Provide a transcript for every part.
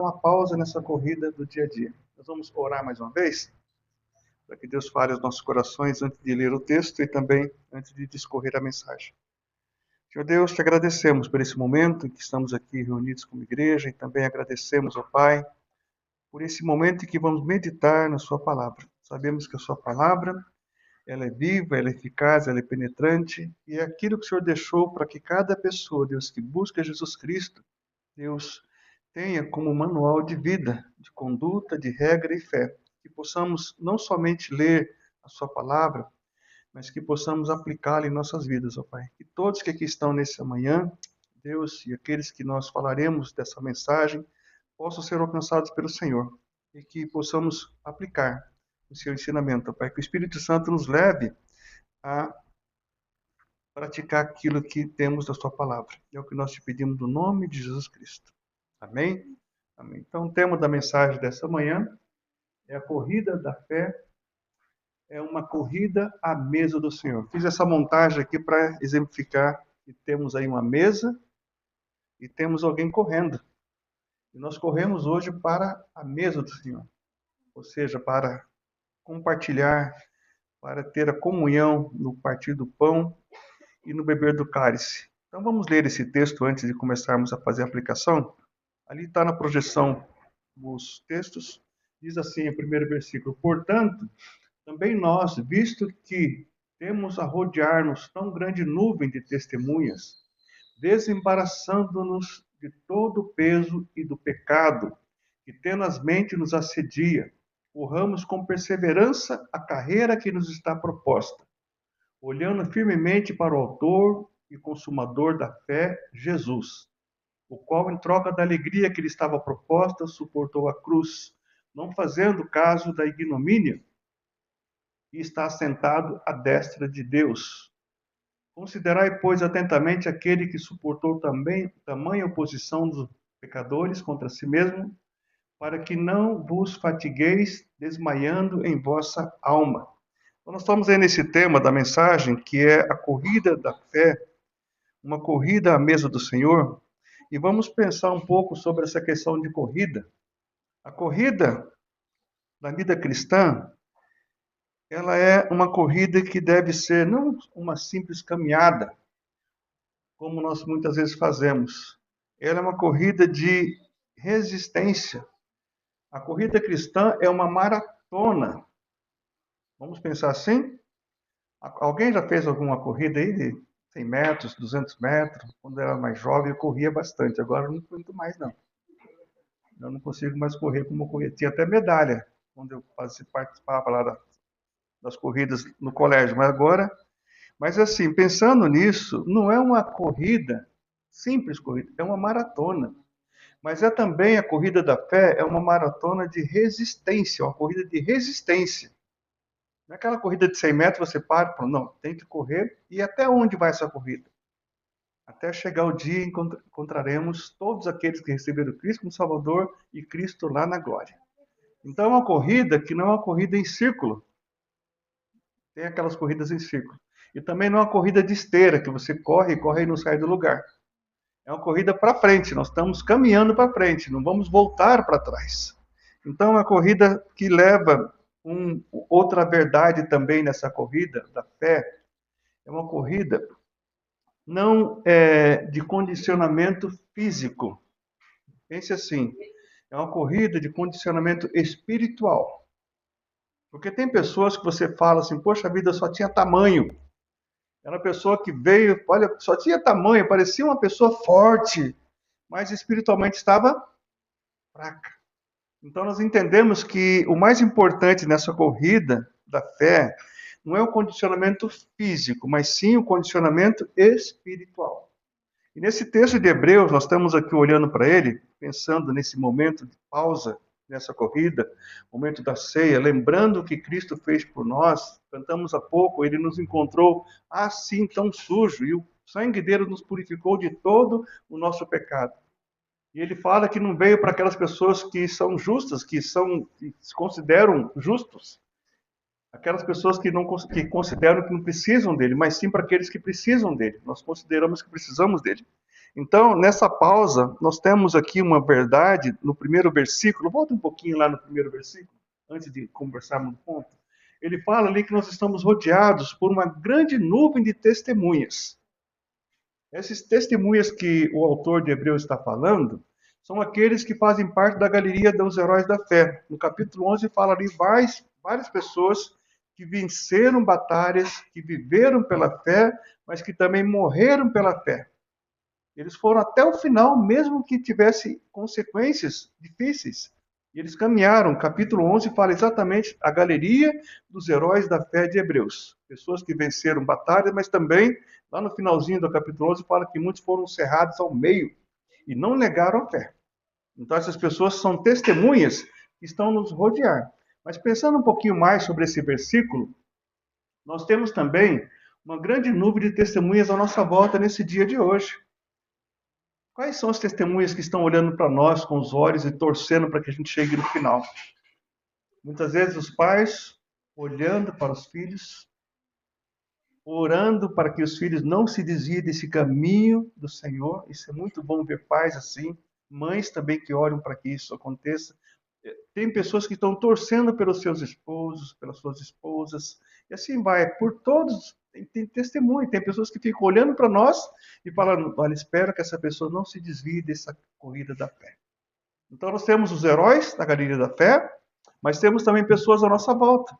uma pausa nessa corrida do dia a dia. Nós vamos orar mais uma vez, para que Deus fale aos nossos corações antes de ler o texto e também antes de discorrer a mensagem. Senhor Deus, te agradecemos por esse momento em que estamos aqui reunidos como igreja e também agradecemos ao Pai por esse momento em que vamos meditar na sua palavra. Sabemos que a sua palavra, ela é viva, ela é eficaz, ela é penetrante e é aquilo que o Senhor deixou para que cada pessoa, Deus, que busca Jesus Cristo, Deus, tenha como manual de vida, de conduta, de regra e fé. Que possamos não somente ler a sua palavra, mas que possamos aplicá-la em nossas vidas, ó Pai. Que todos que aqui estão nessa manhã, Deus, e aqueles que nós falaremos dessa mensagem, possam ser alcançados pelo Senhor e que possamos aplicar o seu ensinamento, ó Pai. Que o Espírito Santo nos leve a praticar aquilo que temos da sua palavra. É o que nós te pedimos no nome de Jesus Cristo. Amém? Amém. Então, o tema da mensagem dessa manhã é a corrida da fé, é uma corrida à mesa do Senhor. Fiz essa montagem aqui para exemplificar que temos aí uma mesa e temos alguém correndo. E nós corremos hoje para a mesa do Senhor, ou seja, para compartilhar, para ter a comunhão no partir do pão e no beber do cálice. Então vamos ler esse texto antes de começarmos a fazer a aplicação. Ali está na projeção os textos, diz assim o primeiro versículo: portanto, também nós, visto que temos a rodear-nos tão grande nuvem de testemunhas, desembaraçando-nos de todo o peso e do pecado, que tenazmente nos assedia, corramos com perseverança a carreira que nos está proposta, olhando firmemente para o autor e consumador da fé, Jesus, o qual, em troca da alegria que lhe estava proposta, suportou a cruz, não fazendo caso da ignomínia, e está assentado à destra de Deus. Considerai, pois, atentamente aquele que suportou também tamanha oposição dos pecadores contra si mesmo, para que não vos fatigueis desmaiando em vossa alma. Então, nós estamos aí nesse tema da mensagem, que é a corrida da fé, uma corrida à mesa do Senhor, e vamos pensar um pouco sobre essa questão de corrida. A corrida da vida cristã, ela é uma corrida que deve ser não uma simples caminhada, como nós muitas vezes fazemos. Ela é uma corrida de resistência. A corrida cristã é uma maratona. Vamos pensar assim? Alguém já fez alguma corrida aí de 100 metros, 200 metros? Quando eu era mais jovem, eu corria bastante. Agora eu não corro mais, não. Eu não consigo mais correr como eu corria. Tinha até medalha quando eu participava lá das corridas no colégio. Mas assim, pensando nisso, não é uma corrida, simples corrida, é uma maratona. Mas é também a corrida da fé, é uma maratona de resistência, uma corrida de resistência. Não é aquela corrida de 100 metros, você para e fala, não, tem que correr. E até onde vai essa corrida? Até chegar o dia em que encontraremos todos aqueles que receberam Cristo como Salvador e Cristo lá na glória. Então é uma corrida que não é uma corrida em círculo. Tem aquelas corridas em círculo. E também não é uma corrida de esteira, que você corre e não sai do lugar. É uma corrida para frente, nós estamos caminhando para frente, não vamos voltar para trás. Então é uma corrida que leva outra verdade também nessa corrida da fé. É uma corrida não de condicionamento físico. Pense assim, é uma corrida de condicionamento espiritual. Porque tem pessoas que você fala assim, poxa, a vida só tinha tamanho. Era uma pessoa que veio, olha, só tinha tamanho, parecia uma pessoa forte, mas espiritualmente estava fraca. Então nós entendemos que o mais importante nessa corrida da fé não é o condicionamento físico, mas sim o condicionamento espiritual. E nesse texto de Hebreus, nós estamos aqui olhando para ele, pensando nesse momento de pausa, nessa corrida, momento da ceia, lembrando o que Cristo fez por nós. Cantamos há pouco, ele nos encontrou assim tão sujo, e o sangue dele nos purificou de todo o nosso pecado. E ele fala que não veio para aquelas pessoas que são justas, que se consideram justos, aquelas pessoas que consideram que não precisam dele, mas sim para aqueles que precisam dele. Nós consideramos que precisamos dele. Então, nessa pausa, nós temos aqui uma verdade no primeiro versículo. Volta um pouquinho lá no primeiro versículo, antes de conversarmos no ponto. Ele fala ali que nós estamos rodeados por uma grande nuvem de testemunhas. Essas testemunhas que o autor de Hebreus está falando são aqueles que fazem parte da galeria dos heróis da fé. No capítulo 11 fala ali várias pessoas que venceram batalhas, que viveram pela fé, mas que também morreram pela fé. Eles foram até o final, mesmo que tivesse consequências difíceis. E eles caminharam. Capítulo 11 fala exatamente a galeria dos heróis da fé de Hebreus. Pessoas que venceram batalhas, mas também, lá no finalzinho do capítulo 11, fala que muitos foram cerrados ao meio e não negaram a fé. Então, essas pessoas são testemunhas que estão nos rodear. Mas pensando um pouquinho mais sobre esse versículo, nós temos também uma grande nuvem de testemunhas à nossa volta nesse dia de hoje. Quais são as testemunhas que estão olhando para nós com os olhos e torcendo para que a gente chegue no final? Muitas vezes os pais olhando para os filhos, orando para que os filhos não se desviem desse caminho do Senhor. Isso é muito bom ver pais assim, mães também que oram para que isso aconteça. Tem pessoas que estão torcendo pelos seus esposos, pelas suas esposas, e assim vai, por todos. Tem testemunho, tem pessoas que ficam olhando para nós e falando, olha, espero que essa pessoa não se desvie dessa corrida da fé. Então nós temos os heróis da galeria da fé, mas temos também pessoas à nossa volta,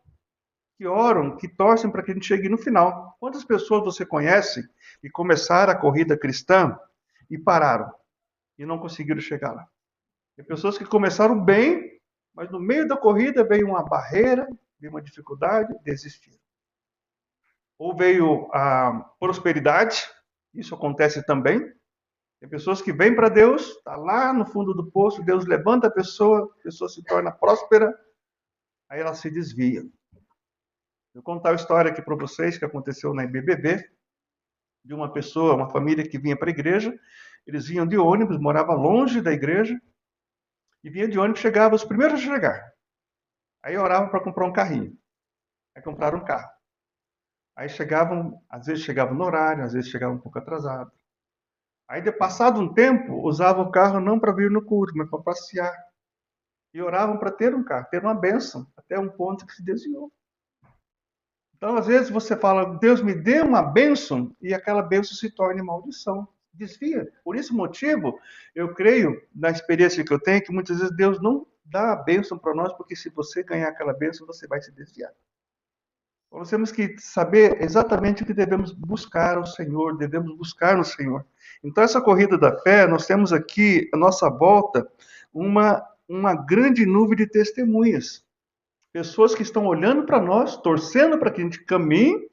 que oram, que torcem para que a gente chegue no final. Quantas pessoas você conhece que começaram a corrida cristã e pararam, e não conseguiram chegar lá? Tem pessoas que começaram bem, mas no meio da corrida veio uma barreira, veio uma dificuldade, desistiram. Ou veio a prosperidade, isso acontece também. Tem pessoas que vêm para Deus, está lá no fundo do poço, Deus levanta a pessoa se torna próspera, aí ela se desvia. Vou contar a história aqui para vocês que aconteceu na IBBB, de uma pessoa, uma família que vinha para a igreja, eles vinham de ônibus, morava longe da igreja, e vinha de ônibus, chegava os primeiros a chegar. Aí oravam para comprar um carrinho. Aí compraram um carro. Aí chegavam, às vezes chegavam no horário, às vezes chegavam um pouco atrasado. Aí, de passado um tempo, usavam o carro não para vir no culto, mas para passear. E oravam para ter um carro, ter uma bênção, até um ponto que se desviou. Então, às vezes, você fala, Deus me dê uma bênção, e aquela bênção se torna maldição. Desvia. Por esse motivo, eu creio, na experiência que eu tenho, que muitas vezes Deus não dá a bênção para nós, porque se você ganhar aquela bênção, você vai se desviar. Nós temos que saber exatamente o que devemos buscar ao Senhor, devemos buscar no Senhor. Então, essa corrida da fé, nós temos aqui à nossa volta uma grande nuvem de testemunhas. Pessoas que estão olhando para nós, torcendo para que a gente caminhe,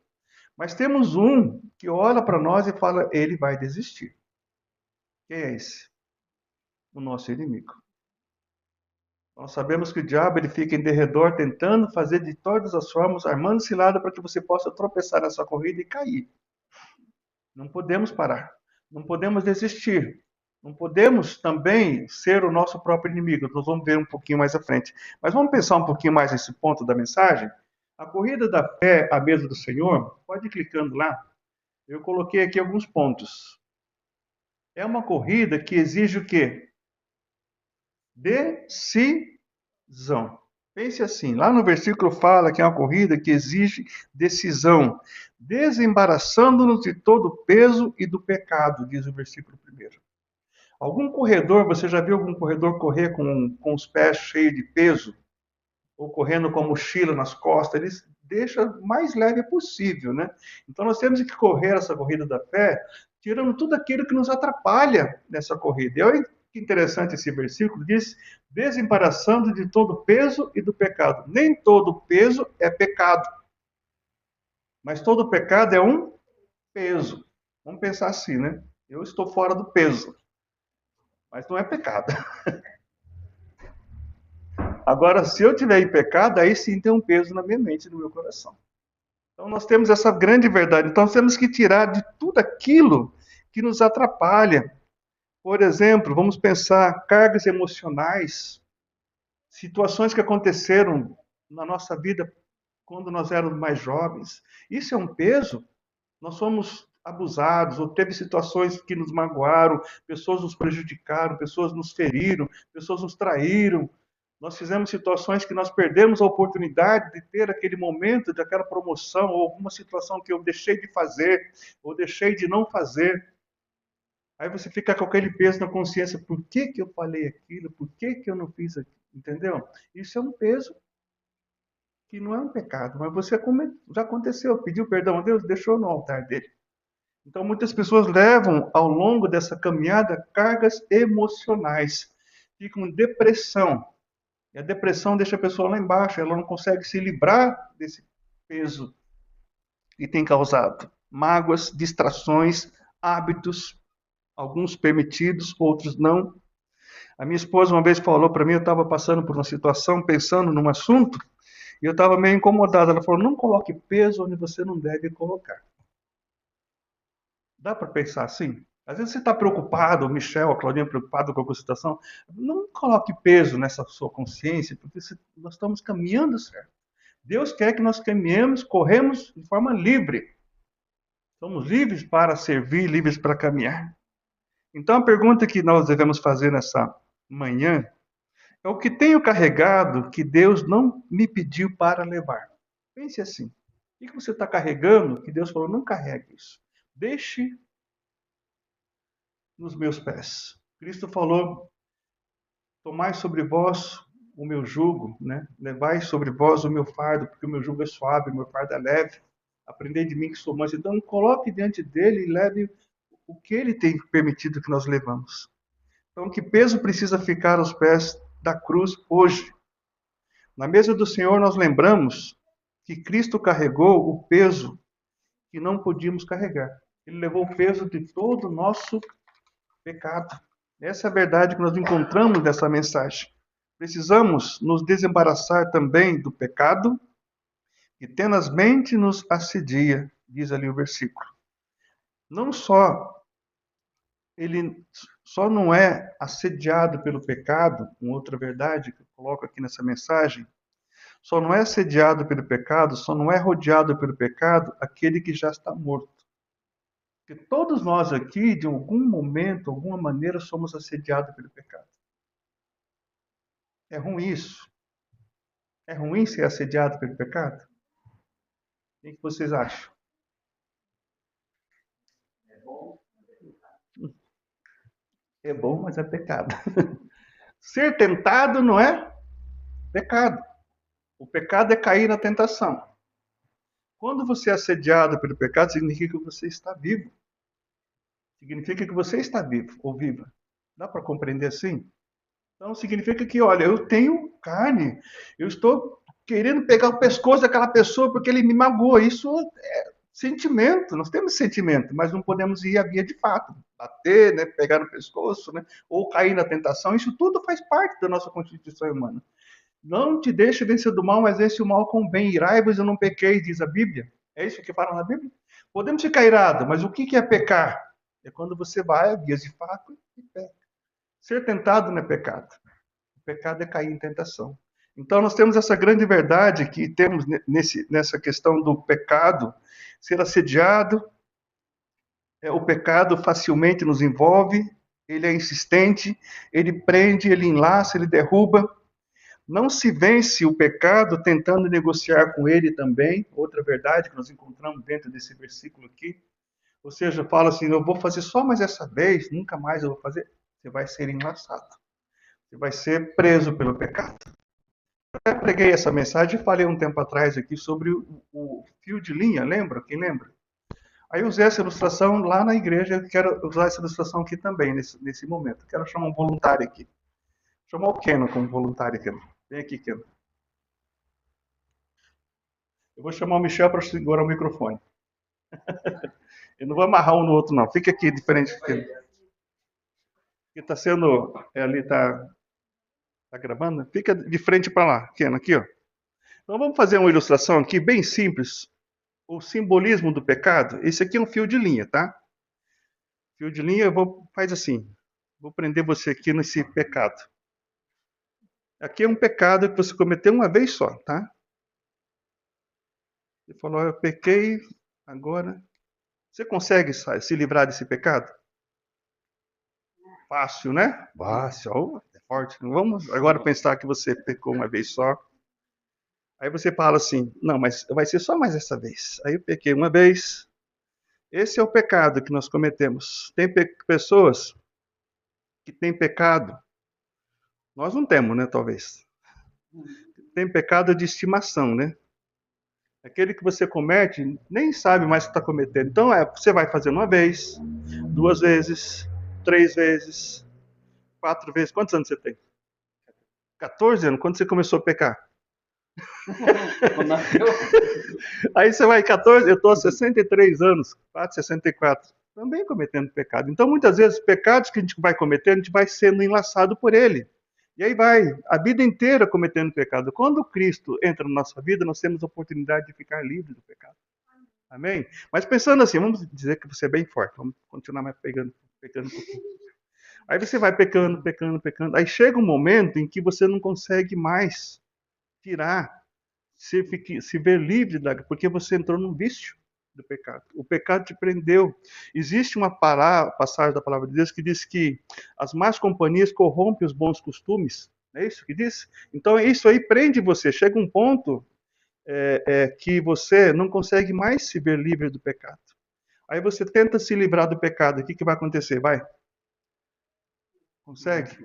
mas temos um que olha para nós e fala, ele vai desistir. Quem é esse? O nosso inimigo. Nós sabemos que o diabo ele fica em derredor tentando fazer de todas as formas, armando cilada para que você possa tropeçar nessa corrida e cair. Não podemos parar. Não podemos desistir. Não podemos também ser o nosso próprio inimigo. Nós vamos ver um pouquinho mais à frente. Mas vamos pensar um pouquinho mais nesse ponto da mensagem. A corrida da fé à mesa do Senhor, pode ir clicando lá. Eu coloquei aqui alguns pontos. É uma corrida que exige o quê? Decisão. Pense assim, lá no versículo fala que é uma corrida que exige decisão, desembaraçando-nos de todo o peso e do pecado, diz o versículo 1. Algum corredor, você já viu algum corredor correr com os pés cheios de peso? Ou correndo com a mochila nas costas? Ele deixa o mais leve possível, né? Então nós temos que correr essa corrida da fé, tirando tudo aquilo que nos atrapalha nessa corrida. E que interessante esse versículo, diz, desembaraçando de todo o peso e do pecado. Nem todo peso é pecado, mas todo pecado é um peso. Vamos pensar assim, né? Eu estou fora do peso, mas não é pecado. Agora, se eu tiver em pecado, aí sim tem um peso na minha mente e no meu coração. Então nós temos essa grande verdade. Então nós temos que tirar de tudo aquilo que nos atrapalha. Por exemplo, vamos pensar cargas emocionais, situações que aconteceram na nossa vida quando nós éramos mais jovens. Isso é um peso. Nós somos abusados, ou teve situações que nos magoaram, pessoas nos prejudicaram, pessoas nos feriram, pessoas nos traíram. Nós fizemos situações que nós perdemos a oportunidade de ter aquele momento, de aquela promoção, ou alguma situação que eu deixei de fazer, ou deixei de não fazer. Aí você fica com aquele peso na consciência, por que que eu falei aquilo? Por que que eu não fiz aquilo? Entendeu? Isso é um peso que não é um pecado, mas você já aconteceu, pediu perdão a Deus, deixou no altar dele. Então muitas pessoas levam ao longo dessa caminhada cargas emocionais, ficam em depressão. E a depressão deixa a pessoa lá embaixo, ela não consegue se livrar desse peso que tem causado mágoas, distrações, hábitos, alguns permitidos, outros não. A minha esposa uma vez falou para mim, eu estava passando por uma situação, pensando num assunto, e eu estava meio incomodado. Ela falou, não coloque peso onde você não deve colocar. Dá para pensar assim? Às vezes você está preocupado, o Michel, a Claudinha preocupado com alguma situação, não coloque peso nessa sua consciência, porque nós estamos caminhando certo. Deus quer que nós caminhemos, corremos de forma livre. Somos livres para servir, livres para caminhar. Então a pergunta que nós devemos fazer nessa manhã é o que tenho carregado que Deus não me pediu para levar. Pense assim. O que você está carregando que Deus falou, não carregue isso. Deixe nos meus pés. Cristo falou, tomai sobre vós o meu jugo, né? Levai sobre vós o meu fardo, porque o meu jugo é suave, o meu fardo é leve. Aprendei de mim que sou manso. Então, coloque diante dele e leve o que ele tem permitido que nós levamos. Então, que peso precisa ficar aos pés da cruz hoje? Na mesa do Senhor, nós lembramos que Cristo carregou o peso que não podíamos carregar. Ele levou o peso de todo o nosso pecado. Essa é a verdade que nós encontramos dessa mensagem. Precisamos nos desembaraçar também do pecado que tenazmente nos assedia, diz ali o versículo. Não só ele só não é assediado pelo pecado, uma outra verdade que eu coloco aqui nessa mensagem, só não é assediado pelo pecado, só não é rodeado pelo pecado aquele que já está morto. Porque todos nós aqui, de algum momento, alguma maneira, somos assediados pelo pecado. É ruim isso? É ruim ser assediado pelo pecado? O que vocês acham? É bom, mas é pecado. Ser tentado não é pecado. O pecado é cair na tentação. Quando você é assediado pelo pecado, significa que você está vivo. Significa que você está vivo ou viva. Dá para compreender assim? Então significa que, olha, eu tenho carne. Eu estou querendo pegar o pescoço daquela pessoa porque ele me magoou. Isso é sentimento. Nós temos sentimento, mas não podemos ir à via de fato. Bater, né, pegar no pescoço, né, ou cair na tentação. Isso tudo faz parte da nossa constituição humana. Não te deixe vencer do mal, mas vence o mal com o bem. Irai-vos, eu não pequei, diz a Bíblia. É isso que fala na Bíblia? Podemos ficar irados, mas o que é pecar? É quando você vai a vias de fato e peca. Ser tentado não é pecado. O pecado é cair em tentação. Então nós temos essa grande verdade que temos nessa questão do pecado, ser assediado, o pecado facilmente nos envolve, ele é insistente, ele prende, ele enlaça, ele derruba. Não se vence o pecado tentando negociar com ele também. Outra verdade que nós encontramos dentro desse versículo aqui. Ou seja, fala assim, eu vou fazer só mais essa vez, nunca mais eu vou fazer. Você vai ser enlaçado. Você vai ser preso pelo pecado. Eu até preguei essa mensagem e falei um tempo atrás aqui sobre o fio de linha, lembra? Quem lembra? Aí eu usei essa ilustração lá na igreja, eu quero usar essa ilustração aqui também, nesse momento. Quero chamar um voluntário aqui. Vou chamar o Keno como voluntário aqui. Vem aqui, Keno. Eu vou chamar o Michel para segurar o microfone. Eu não vou amarrar um no outro, não. Fica aqui, diferente. Porque está sendo. Ali tá gravando? Fica de frente para lá, Keno, aqui, ó. Então vamos fazer uma ilustração aqui bem simples. O simbolismo do pecado. Esse aqui é um fio de linha, tá? Fio de linha, faz assim. Vou prender você aqui nesse pecado. Aqui é um pecado que você cometeu uma vez só, tá? Você falou, eu pequei, agora Você consegue se livrar desse pecado? Fácil, né? Fácil, é forte. Vamos agora pensar que você pecou uma vez só. Aí você fala assim, não, mas vai ser só mais essa vez. Aí eu pequei uma vez. Esse é o pecado que nós cometemos. Tem pessoas que têm pecado. Nós não temos, né, talvez. Tem pecado de estimação, né? Aquele que você comete, nem sabe mais que está cometendo. Então, você vai fazendo uma vez, 2 vezes, 3 vezes, 4 vezes. Quantos anos você tem? 14 anos. Quando você começou a pecar? Aí você vai 14, eu estou há 63 anos, 64, também cometendo pecado. Então, muitas vezes, pecados que a gente vai cometendo, a gente vai sendo enlaçado por ele. E aí vai, a vida inteira cometendo pecado. Quando Cristo entra na nossa vida, nós temos a oportunidade de ficar livre do pecado. Amém? Mas pensando assim, vamos dizer que você é bem forte, vamos continuar mais pecando um pouquinho. Aí você vai pecando, pecando, pecando. Aí chega um momento em que você não consegue mais tirar, se ver livre, porque você entrou num vício do pecado. O pecado te prendeu. Existe uma passagem da palavra de Deus que diz que as más companhias corrompem os bons costumes. É isso que diz? Então isso aí prende você. Chega um ponto que você não consegue mais se ver livre do pecado. Aí você tenta se livrar do pecado. O que vai acontecer? Vai? Consegue?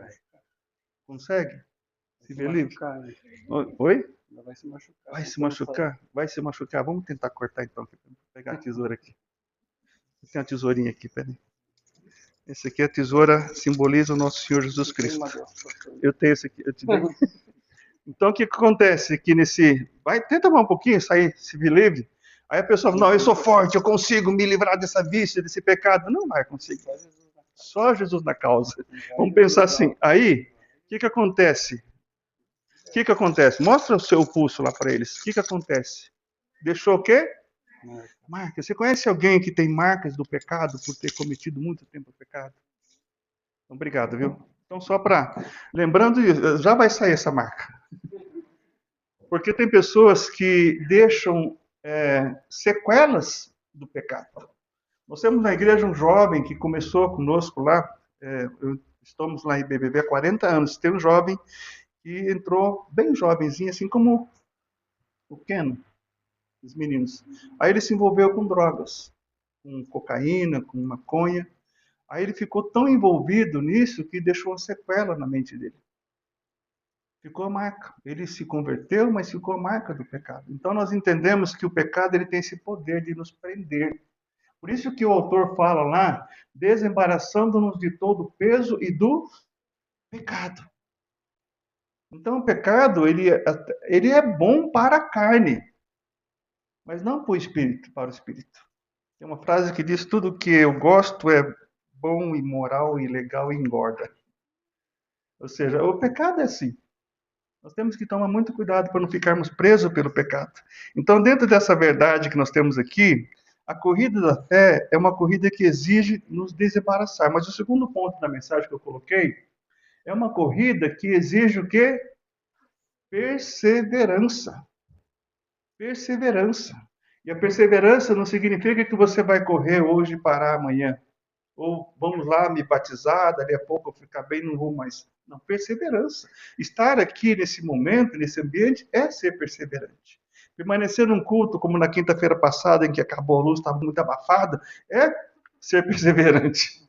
Consegue? Se ver livre? Oi? Vai se machucar. Vai se machucar? Vai se machucar. Vamos tentar cortar então. Vou pegar a tesoura aqui. Tem uma tesourinha aqui, peraí. Esse aqui, a tesoura simboliza o nosso Senhor Jesus Cristo. Eu tenho esse aqui, eu te dei. Então o que acontece aqui nesse. Tenta mais um pouquinho, sair, se ver livre. Aí a pessoa fala, não, eu sou forte, eu consigo me livrar dessa vícia, desse pecado. Não vai conseguir. Só Jesus na causa. Vamos pensar assim. Aí, o que acontece? O que acontece? Mostra o seu pulso lá para eles. O que acontece? Deixou o quê? Marca. Você conhece alguém que tem marcas do pecado por ter cometido muito tempo o pecado? Então, obrigado, viu? Então, só para... Lembrando, já vai sair essa marca. Porque tem pessoas que deixam sequelas do pecado. Nós temos na igreja um jovem que começou conosco lá, estamos lá em BBB há 40 anos, tem um jovem que entrou bem jovenzinho, assim como o Ken, os meninos. Aí ele se envolveu com drogas, com cocaína, com maconha. Aí ele ficou tão envolvido nisso que deixou uma sequela na mente dele. Ficou a marca. Ele se converteu, mas ficou a marca do pecado. Então nós entendemos que o pecado ele tem esse poder de nos prender. Por isso que o autor fala lá, desembaraçando-nos de todo o peso e do pecado. Então o pecado ele é bom para a carne, mas não para o espírito. Tem uma frase que diz: tudo que eu gosto é bom e moral e legal e engorda. Ou seja, o pecado é assim. Nós temos que tomar muito cuidado para não ficarmos presos pelo pecado. Então, dentro dessa verdade que nós temos aqui, a corrida da fé é uma corrida que exige nos desembaraçar. Mas o segundo ponto da mensagem que eu coloquei é uma corrida que exige o quê? Perseverança. Perseverança. E a perseverança não significa que você vai correr hoje e parar amanhã. Ou vamos lá me batizar, daqui a pouco eu ficar bem, não vou mais. Não, perseverança. Estar aqui nesse momento, nesse ambiente, é ser perseverante. Permanecer num culto, como na quinta-feira passada, em que acabou a luz, estava muito abafada, é ser perseverante.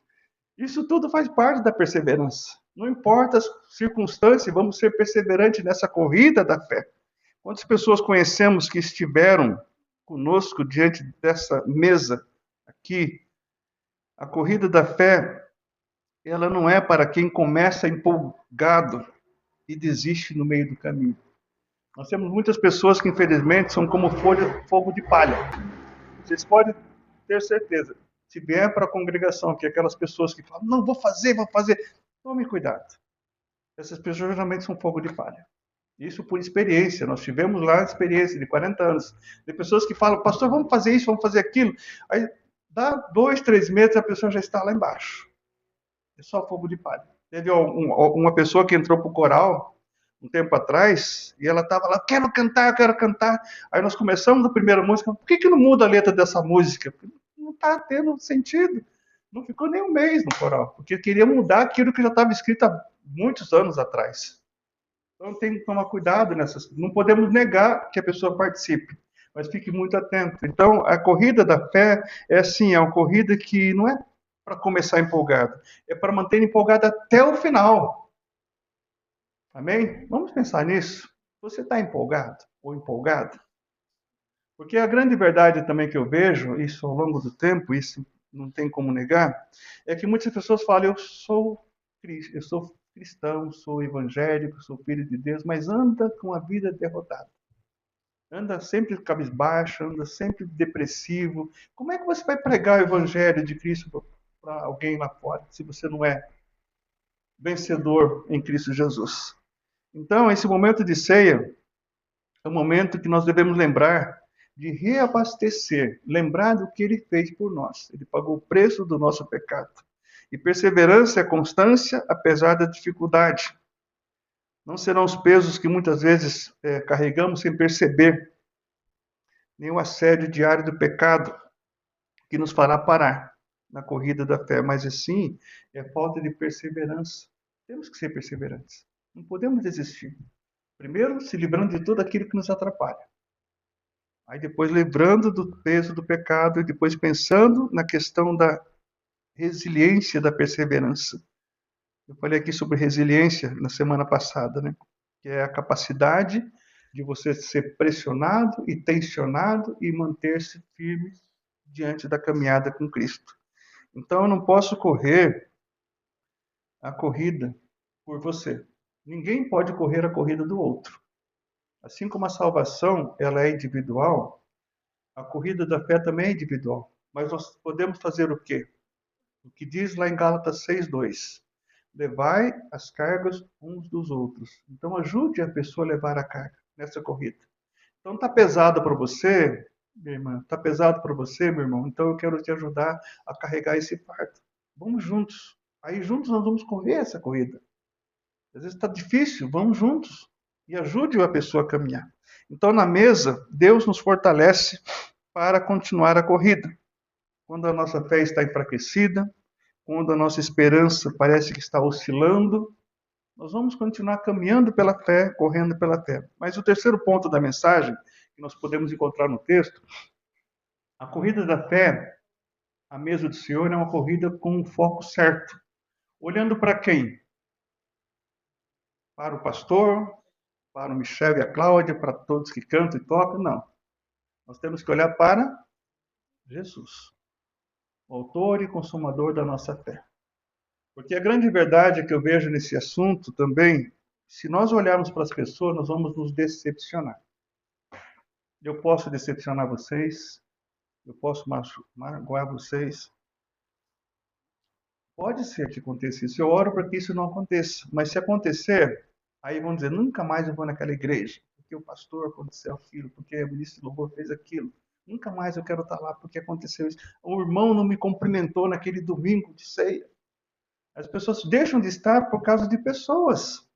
Isso tudo faz parte da perseverança. Não importa as circunstâncias, vamos ser perseverantes nessa corrida da fé. Quantas pessoas conhecemos que estiveram conosco diante dessa mesa aqui? A corrida da fé, ela não é para quem começa empolgado e desiste no meio do caminho. Nós temos muitas pessoas que, infelizmente, são como fogo de palha. Vocês podem ter certeza. Se vier para a congregação, que é aquelas pessoas que falam, não, vou fazer, tome cuidado. Essas pessoas geralmente são fogo de palha. Isso por experiência. Nós tivemos lá a experiência de 40 anos. De pessoas que falam, pastor, vamos fazer isso, vamos fazer aquilo. Aí dá 2, 3 meses, a pessoa já está lá embaixo. É só fogo de palha. Teve uma pessoa que entrou para o coral um tempo atrás e ela estava lá, quero cantar. Aí nós começamos a primeira música, por que não muda a letra dessa música? não está tendo sentido. Não ficou nem um mês no coral, porque queria mudar aquilo que já estava escrito há muitos anos atrás. Então tem que tomar cuidado nessas. Não podemos negar que a pessoa participe, mas fique muito atento. Então a corrida da fé é assim, é uma corrida que não é para começar empolgado, é para manter empolgado até o final. Amém? Vamos pensar nisso. Você está empolgado ou empolgada? Porque a grande verdade também que eu vejo, isso ao longo do tempo, isso não tem como negar, é que muitas pessoas falam, eu sou cristão, sou evangélico, sou filho de Deus, mas anda com a vida derrotada. Anda sempre cabisbaixo, anda sempre depressivo. Como é que você vai pregar o evangelho de Cristo para alguém lá fora, se você não é vencedor em Cristo Jesus? Então, esse momento de ceia é um momento que nós devemos lembrar de reabastecer, lembrar do que ele fez por nós. Ele pagou o preço do nosso pecado. E perseverança é constância, apesar da dificuldade. Não serão os pesos que muitas vezes carregamos sem perceber, nem o assédio diário do pecado que nos fará parar na corrida da fé, mas assim é falta de perseverança. Temos que ser perseverantes. Não podemos desistir. Primeiro, se livrando de tudo aquilo que nos atrapalha. Aí depois lembrando do peso do pecado e depois pensando na questão da resiliência da perseverança. Eu falei aqui sobre resiliência na semana passada, né? Que é a capacidade de você ser pressionado e tensionado e manter-se firme diante da caminhada com Cristo. Então eu não posso correr a corrida por você. Ninguém pode correr a corrida do outro. Assim como a salvação ela é individual, a corrida da fé também é individual. Mas nós podemos fazer o quê? O que diz lá em Gálatas 6:2. Levai as cargas uns dos outros. Então ajude a pessoa a levar a carga nessa corrida. Então está pesado para você, minha irmã, está pesado para você, meu irmão. Então eu quero te ajudar a carregar esse fardo. Vamos juntos. Aí juntos nós vamos correr essa corrida. Às vezes está difícil, vamos juntos e ajude a pessoa a caminhar. Então na mesa, Deus nos fortalece para continuar a corrida. Quando a nossa fé está enfraquecida, quando a nossa esperança parece que está oscilando, nós vamos continuar caminhando pela fé, correndo pela fé. Mas o terceiro ponto da mensagem, que nós podemos encontrar no texto, a corrida da fé, a mesa do Senhor, é uma corrida com um foco certo. Olhando para quem? Para o pastor, para o Michel e a Cláudia, para todos que cantam e tocam? Não. Nós temos que olhar para Jesus, o autor e consumador da nossa fé. Porque a grande verdade que eu vejo nesse assunto também, se nós olharmos para as pessoas, nós vamos nos decepcionar. Eu posso decepcionar vocês, eu posso magoar vocês. Pode ser que aconteça isso. Eu oro para que isso não aconteça. Mas se acontecer, aí vão dizer, nunca mais eu vou naquela igreja. Porque o pastor aconteceu aquilo, porque o ministro de louvor fez aquilo. Nunca mais eu quero estar lá porque aconteceu isso. O irmão não me cumprimentou naquele domingo de ceia. As pessoas deixam de estar por causa de pessoas.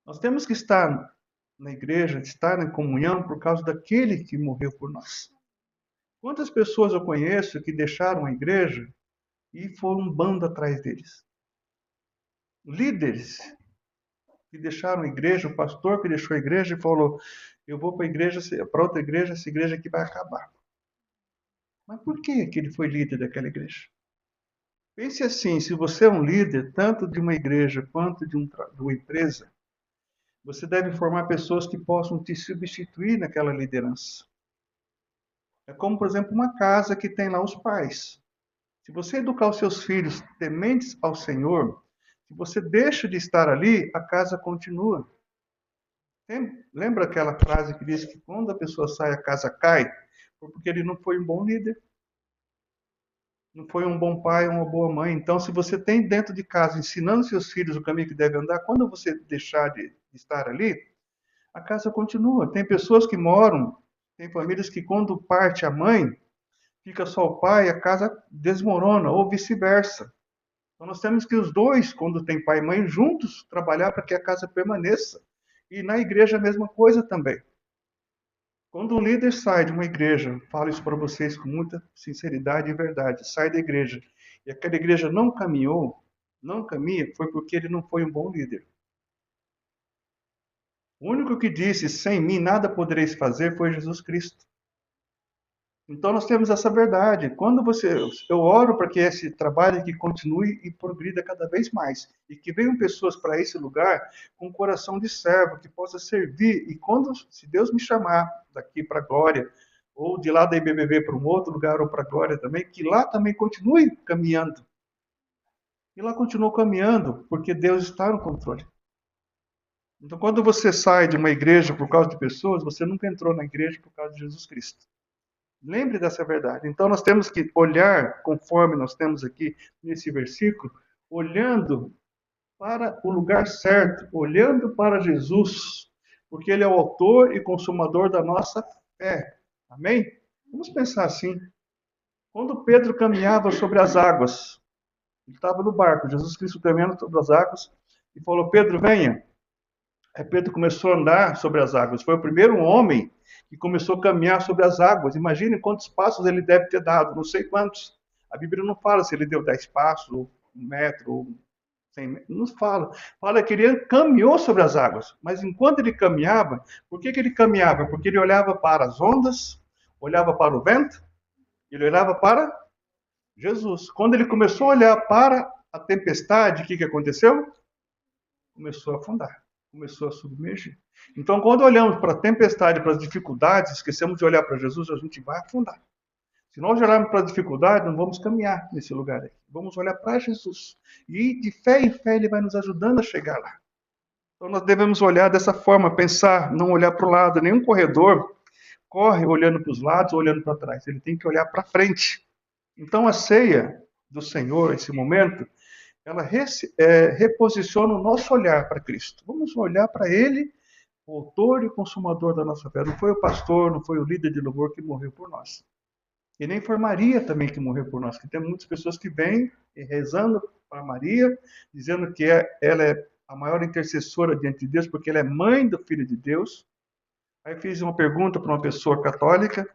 Nós temos que estar na igreja, estar em comunhão por causa daquele que morreu por nós. Quantas pessoas eu conheço que deixaram a igreja e foram um bando atrás deles? Líderes que deixaram a igreja, o pastor que deixou a igreja e falou: eu vou para a igreja, para outra igreja, essa igreja aqui vai acabar. Mas por que ele foi líder daquela igreja? Pense assim, se você é um líder, tanto de uma igreja quanto de uma empresa, você deve formar pessoas que possam te substituir naquela liderança. É como, por exemplo, uma casa que tem lá os pais. Se você educar os seus filhos tementes ao Senhor, se você deixa de estar ali, a casa continua. Lembra aquela frase que diz que quando a pessoa sai, a casa cai? Porque ele não foi um bom líder, não foi um bom pai, uma boa mãe. Então, se você tem dentro de casa ensinando seus filhos o caminho que devem andar, quando você deixar de estar ali, a casa continua. Tem pessoas que moram, tem famílias que quando parte a mãe, fica só o pai, a casa desmorona, ou vice-versa. Então nós temos que os dois, quando tem pai e mãe, juntos trabalhar para que a casa permaneça. E na igreja a mesma coisa também. Quando um líder sai de uma igreja, falo isso para vocês com muita sinceridade e verdade, sai da igreja e aquela igreja não caminhou, não caminha, foi porque ele não foi um bom líder. O único que disse, sem mim nada podereis fazer, foi Jesus Cristo. Então nós temos essa verdade. Eu oro para que esse trabalho aqui continue e progrida cada vez mais e que venham pessoas para esse lugar com coração de servo, que possa servir. E se Deus me chamar daqui para a glória ou de lá da IBBV para um outro lugar ou para a glória também, que lá também continue caminhando. E lá continua caminhando, porque Deus está no controle. Então, quando você sai de uma igreja por causa de pessoas, você nunca entrou na igreja por causa de Jesus Cristo. Lembre dessa verdade. Então, nós temos que olhar, conforme nós temos aqui nesse versículo, olhando para o lugar certo, olhando para Jesus, porque Ele é o autor e consumador da nossa fé. Amém? Vamos pensar assim. Quando Pedro caminhava sobre as águas, ele estava no barco, Jesus Cristo caminhando sobre as águas, e falou: Pedro, venha. Aí Pedro começou a andar sobre as águas. Foi o primeiro homem que começou a caminhar sobre as águas. Imagine quantos passos ele deve ter dado, não sei quantos. A Bíblia não fala se ele deu 10 passos, ou 1 metro, ou 100 metros. Não fala. Fala que ele caminhou sobre as águas. Mas enquanto ele caminhava, por que ele caminhava? Porque ele olhava para as ondas, olhava para o vento, ele olhava para Jesus. Quando ele começou a olhar para a tempestade, o que aconteceu? Começou a afundar, começou a submergir. Então, quando olhamos para a tempestade, para as dificuldades, esquecemos de olhar para Jesus, a gente vai afundar. Se nós olharmos para a dificuldade, não vamos caminhar nesse lugar aqui. Vamos olhar para Jesus. E de fé em fé, Ele vai nos ajudando a chegar lá. Então, nós devemos olhar dessa forma, pensar, não olhar para o lado. Nenhum corredor corre olhando para os lados ou olhando para trás. Ele tem que olhar para frente. Então, a ceia do Senhor, esse momento, ela reposiciona o nosso olhar para Cristo. Vamos olhar para Ele, o autor e consumador da nossa fé. Não foi o pastor, não foi o líder de louvor que morreu por nós. E nem foi Maria também que morreu por nós. Que tem muitas pessoas que vêm rezando para Maria, dizendo que ela é a maior intercessora diante de Deus, porque ela é mãe do Filho de Deus. Aí fiz uma pergunta para uma pessoa católica: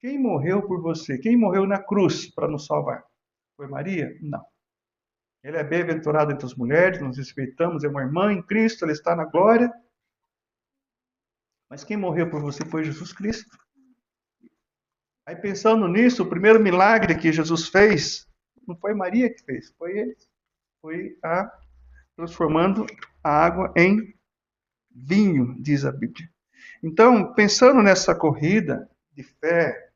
quem morreu por você? Quem morreu na cruz para nos salvar? Foi Maria? Não. Ela é bem-aventurada entre as mulheres, nós respeitamos, é uma irmã em Cristo, ela está na glória. Mas quem morreu por você foi Jesus Cristo. Aí pensando nisso, o primeiro milagre que Jesus fez, não foi Maria que fez, foi ele. Foi transformando a água em vinho, diz a Bíblia. Então, pensando nessa corrida de fé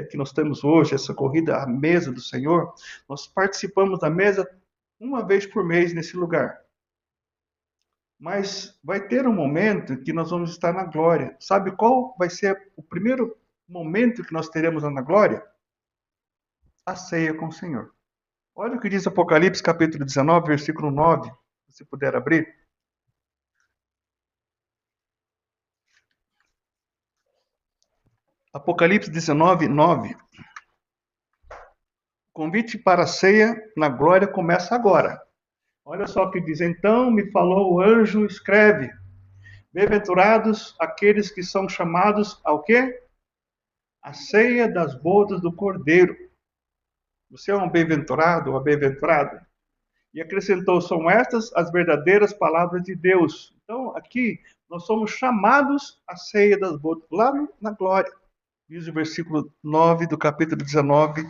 que nós temos hoje, essa corrida à mesa do Senhor, nós participamos da mesa uma vez por mês nesse lugar. Mas vai ter um momento que nós vamos estar na glória. Sabe qual vai ser o primeiro momento que nós teremos na glória? A ceia com o Senhor. Olha o que diz Apocalipse capítulo 19, versículo 9, se puder abrir. Apocalipse 19, 9. O convite para a ceia na glória começa agora. Olha só o que diz. Então me falou o anjo, escreve: bem-aventurados aqueles que são chamados ao quê? A ceia das bodas do Cordeiro. Você é um bem-aventurado ou uma bem-aventurada? E acrescentou: são estas as verdadeiras palavras de Deus. Então, aqui, nós somos chamados à ceia das bodas, lá na glória. Diz o versículo 9 do capítulo 19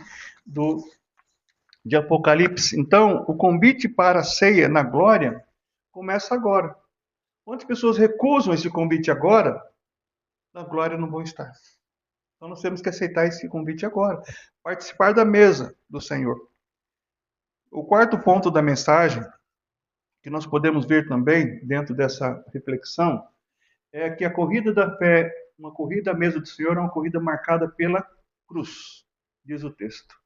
de Apocalipse. Então, o convite para a ceia na glória começa agora. Quantas pessoas recusam esse convite agora? Na glória não vão estar. Então, nós temos que aceitar esse convite agora. Participar da mesa do Senhor. O quarto ponto da mensagem, que nós podemos ver também dentro dessa reflexão, é que a corrida da fé, uma corrida à mesa do Senhor, é uma corrida marcada pela cruz, diz o texto.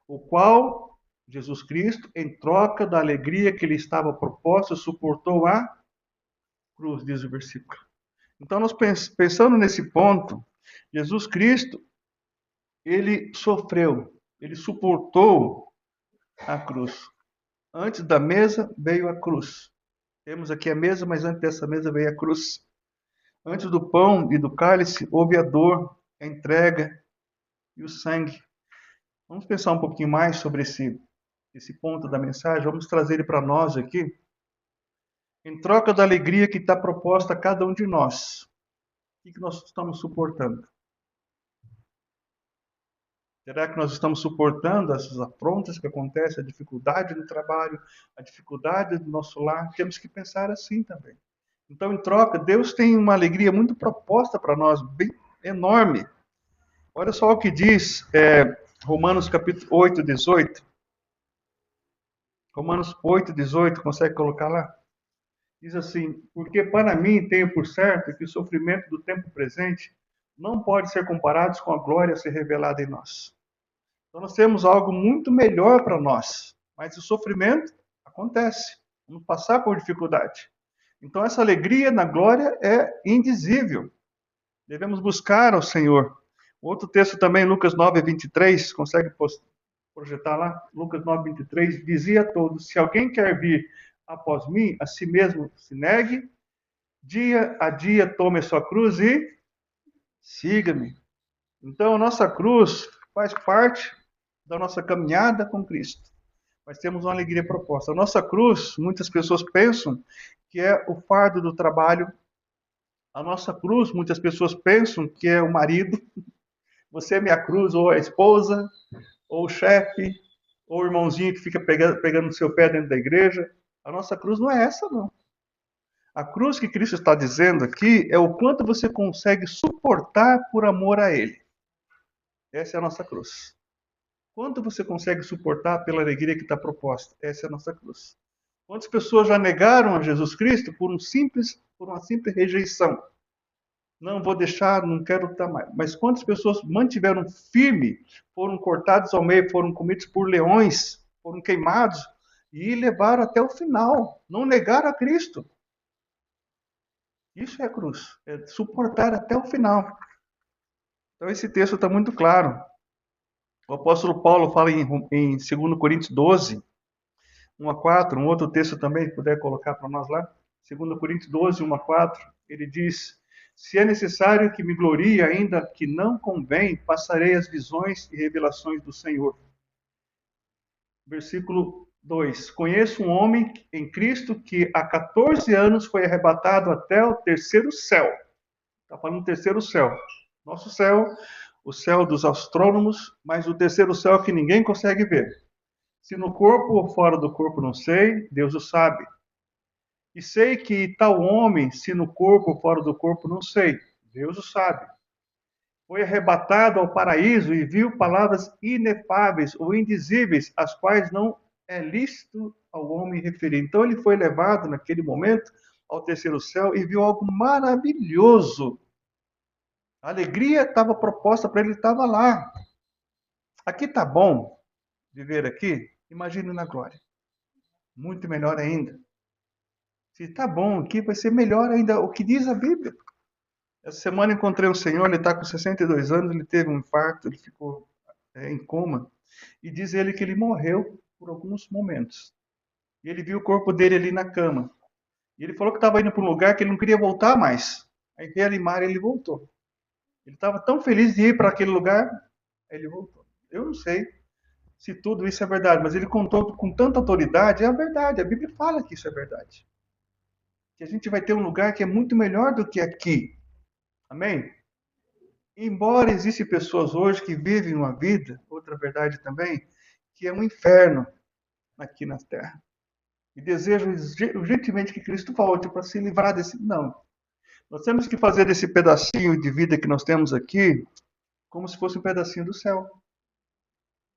O qual Jesus Cristo, em troca da alegria que lhe estava proposta, suportou a cruz, diz o versículo. Então, nós pensando nesse ponto, Jesus Cristo, ele sofreu, ele suportou a cruz. Antes da mesa veio a cruz. Temos aqui a mesa, mas antes dessa mesa veio a cruz. Antes do pão e do cálice, houve a dor, a entrega e o sangue. Vamos pensar um pouquinho mais sobre esse ponto da mensagem. Vamos trazer ele para nós aqui. Em troca da alegria que está proposta a cada um de nós, o que nós estamos suportando? Será que nós estamos suportando essas afrontas que acontecem, a dificuldade no trabalho, a dificuldade do nosso lar? Temos que pensar assim também. Então, em troca, Deus tem uma alegria muito proposta para nós, bem enorme. Olha só o que diz Romanos capítulo 8, 18. Romanos 8, 18, consegue colocar lá? Diz assim: porque para mim tenho por certo que o sofrimento do tempo presente não pode ser comparado com a glória a ser revelada em nós. Então nós temos algo muito melhor para nós, mas o sofrimento acontece. Vamos passar por dificuldade. Então essa alegria na glória é indizível. Devemos buscar ao Senhor. Outro texto também, Lucas 9, 23, consegue projetar lá? Lucas 9, 23, dizia a todos: se alguém quer vir após mim, a si mesmo se negue, dia a dia tome a sua cruz e siga-me. Então, a nossa cruz faz parte da nossa caminhada com Cristo. Mas temos uma alegria proposta. A nossa cruz, muitas pessoas pensam que é o fardo do trabalho. A nossa cruz, muitas pessoas pensam que é o marido. Você é minha cruz, ou a esposa, ou o chefe, ou o irmãozinho que fica pegando no seu pé dentro da igreja. A nossa cruz não é essa, não. A cruz que Cristo está dizendo aqui é o quanto você consegue suportar por amor a Ele. Essa é a nossa cruz. Quanto você consegue suportar pela alegria que está proposta? Essa é a nossa cruz. Quantas pessoas já negaram a Jesus Cristo por uma simples rejeição? Não vou deixar, não quero estar mais. Mas quantas pessoas mantiveram firme, foram cortados ao meio, foram comidos por leões, foram queimados e levaram até o final, não negaram a Cristo. Isso é a cruz, é suportar até o final. Então esse texto está muito claro. O apóstolo Paulo fala em 2 Coríntios 12, 1 a 4, um outro texto também, se puder colocar para nós lá. 2 Coríntios 12, 1 a 4, ele diz: se é necessário que me glorie, ainda que não convém, passarei as visões e revelações do Senhor. Versículo 2: conheço um homem em Cristo que há 14 anos foi arrebatado até o terceiro céu. Está falando do terceiro céu. Nosso céu, o céu dos astrônomos, mas o terceiro céu que ninguém consegue ver. Se no corpo ou fora do corpo, não sei, Deus o sabe. E sei que tal homem, se no corpo ou fora do corpo, não sei, Deus o sabe. Foi arrebatado ao paraíso e viu palavras inefáveis ou indizíveis, as quais não é lícito ao homem referir. Então ele foi levado naquele momento ao terceiro céu e viu algo maravilhoso. A alegria estava proposta para ele, estava lá. Aqui está bom viver aqui? Imagine na glória. Muito melhor ainda. Se está bom aqui, vai ser melhor ainda. O que diz a Bíblia? Essa semana encontrei um senhor, ele está com 62 anos, ele teve um infarto, ele ficou em coma. E diz ele que ele morreu por alguns momentos. E ele viu o corpo dele ali na cama. E ele falou que estava indo para um lugar que ele não queria voltar mais. Aí reanimaram e ele voltou. Ele estava tão feliz de ir para aquele lugar, aí ele voltou. Eu não sei se tudo isso é verdade, mas ele contou com tanta autoridade, é a verdade. A Bíblia fala que isso é verdade. Que a gente vai ter um lugar que é muito melhor do que aqui. Amém? Embora existem pessoas hoje que vivem uma vida, outra verdade também, que é um inferno aqui na Terra. E desejam urgentemente que Cristo volte para se livrar desse. Não. Nós temos que fazer desse pedacinho de vida que nós temos aqui como se fosse um pedacinho do céu.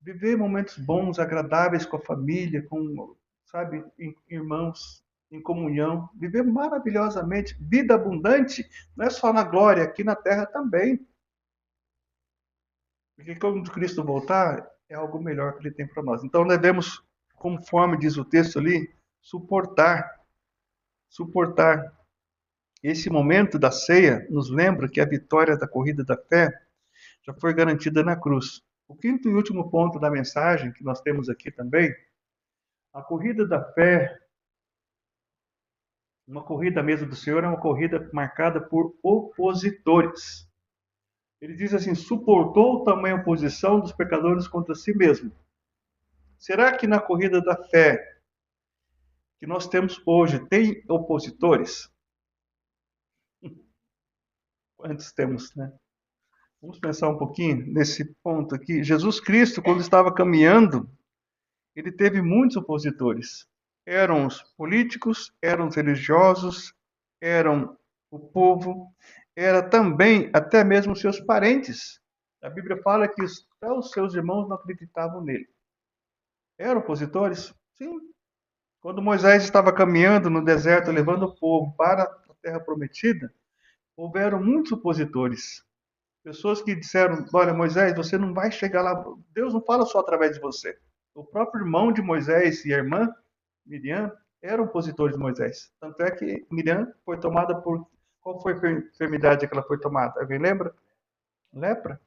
Viver momentos bons, agradáveis com a família, com, sabe, irmãos, em comunhão. Viver maravilhosamente. Vida abundante não é só na glória, aqui na terra também. Porque quando Cristo voltar, é algo melhor que Ele tem para nós. Então devemos, conforme diz o texto ali, suportar. Suportar. Esse momento da ceia nos lembra que a vitória da corrida da fé já foi garantida na cruz. O quinto e último ponto da mensagem que nós temos aqui também, a corrida da fé Uma corrida à mesa do Senhor é uma corrida marcada por opositores. Ele diz assim: suportou tamanha oposição dos pecadores contra si mesmo. Será que na corrida da fé que nós temos hoje tem opositores? Quantos temos, né? Vamos pensar um pouquinho nesse ponto aqui. Jesus Cristo, quando estava caminhando, ele teve muitos opositores. Eram os políticos, eram os religiosos, eram o povo, era também até mesmo seus parentes. A Bíblia fala que até os seus irmãos não acreditavam nele. Eram opositores? Sim. Quando Moisés estava caminhando no deserto, levando o povo para a terra prometida, houveram muitos opositores. Pessoas que disseram: olha, Moisés, você não vai chegar lá, Deus não fala só através de você. O próprio irmão de Moisés e a irmã, Miriam, eram opositores de Moisés. Tanto é que Miriam foi tomada por... Qual foi a enfermidade que ela foi tomada? Alguém lembra? Lepra.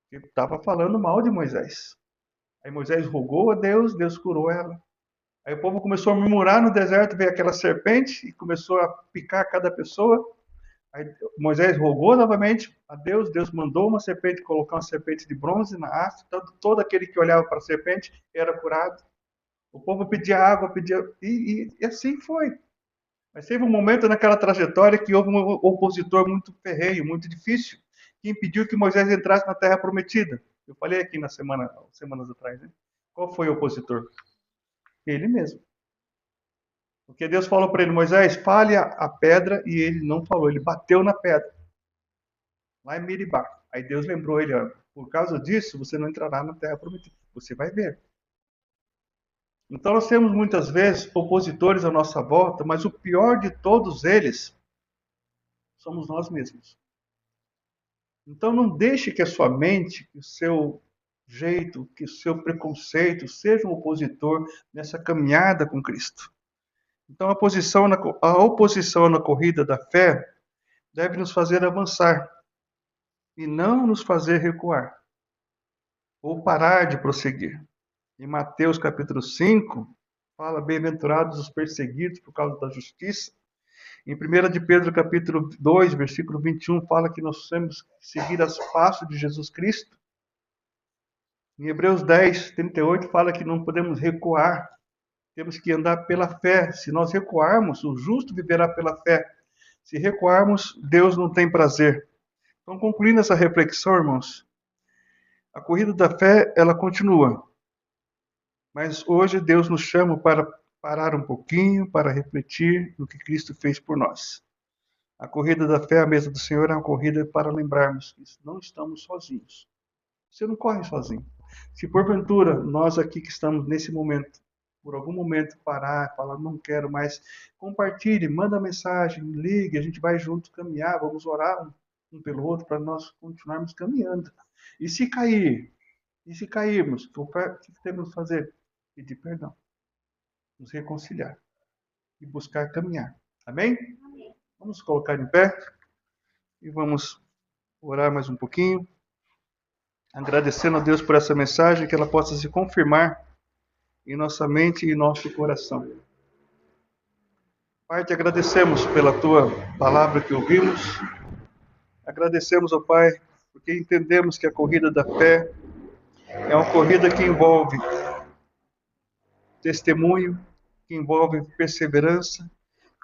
Que estava falando mal de Moisés. Aí Moisés rogou a Deus, Deus curou ela. Aí o povo começou a murmurar no deserto, veio aquela serpente e começou a picar cada pessoa. Aí Moisés rogou novamente a Deus, Deus mandou uma serpente, colocar uma serpente de bronze na haste, todo aquele que olhava para a serpente era curado. O povo pedia água, pedia... E assim foi. Mas teve um momento naquela trajetória que houve um opositor muito ferrenho, muito difícil, que impediu que Moisés entrasse na terra prometida. Eu falei aqui semanas atrás, né? Qual foi o opositor? Ele mesmo. Porque Deus falou para ele: Moisés, fale a pedra, e ele não falou, ele bateu na pedra, lá em Miribá. Aí Deus lembrou ele: por causa disso, você não entrará na terra prometida. Você vai ver. Então nós temos muitas vezes opositores à nossa volta, mas o pior de todos eles somos nós mesmos. Então não deixe que a sua mente, que o seu jeito, que o seu preconceito seja um opositor nessa caminhada com Cristo. Então a oposição na corrida da fé deve nos fazer avançar e não nos fazer recuar ou parar de prosseguir. Em Mateus capítulo 5, fala: bem-aventurados os perseguidos por causa da justiça. Em 1 de Pedro capítulo 2, versículo 21, fala que nós temos que seguir as passos de Jesus Cristo. Em Hebreus 10, 38, fala que não podemos recuar, temos que andar pela fé. Se nós recuarmos, o justo viverá pela fé. Se recuarmos, Deus não tem prazer. Então, concluindo essa reflexão, irmãos, a corrida da fé, ela continua. Mas hoje Deus nos chama para parar um pouquinho, para refletir no que Cristo fez por nós. A corrida da fé à mesa do Senhor é uma corrida para lembrarmos que não estamos sozinhos. Você não corre sozinho. Se porventura nós aqui que estamos nesse momento, por algum momento parar, falar: não quero mais, compartilhe, manda mensagem, ligue, a gente vai junto caminhar, vamos orar um pelo outro para nós continuarmos caminhando. E se cair? E se cairmos? O que temos que fazer? Pedir perdão, nos reconciliar e buscar caminhar. Amém? Amém. Vamos colocar em pé e vamos orar mais um pouquinho, agradecendo a Deus por essa mensagem, que ela possa se confirmar em nossa mente e em nosso coração. Pai, te agradecemos pela tua palavra que ouvimos. Agradecemos, ó Pai, porque entendemos que a corrida da fé é uma corrida que envolve testemunho, que envolve perseverança,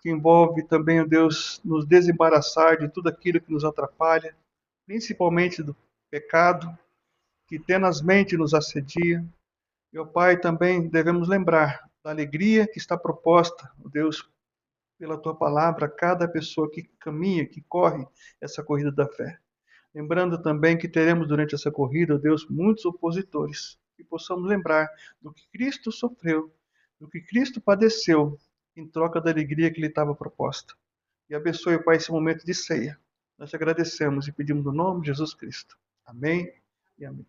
que envolve também, ó Deus, nos desembaraçar de tudo aquilo que nos atrapalha, principalmente do pecado, que tenazmente nos assedia. E, ó Pai, também devemos lembrar da alegria que está proposta, ó Deus, pela tua palavra, a cada pessoa que caminha, que corre essa corrida da fé. Lembrando também que teremos durante essa corrida, ó Deus, muitos opositores, que possamos lembrar do que Cristo sofreu, do que Cristo padeceu, em troca da alegria que lhe estava proposta. E abençoe, Pai, esse momento de ceia. Nós te agradecemos e pedimos no nome de Jesus Cristo. Amém e amém.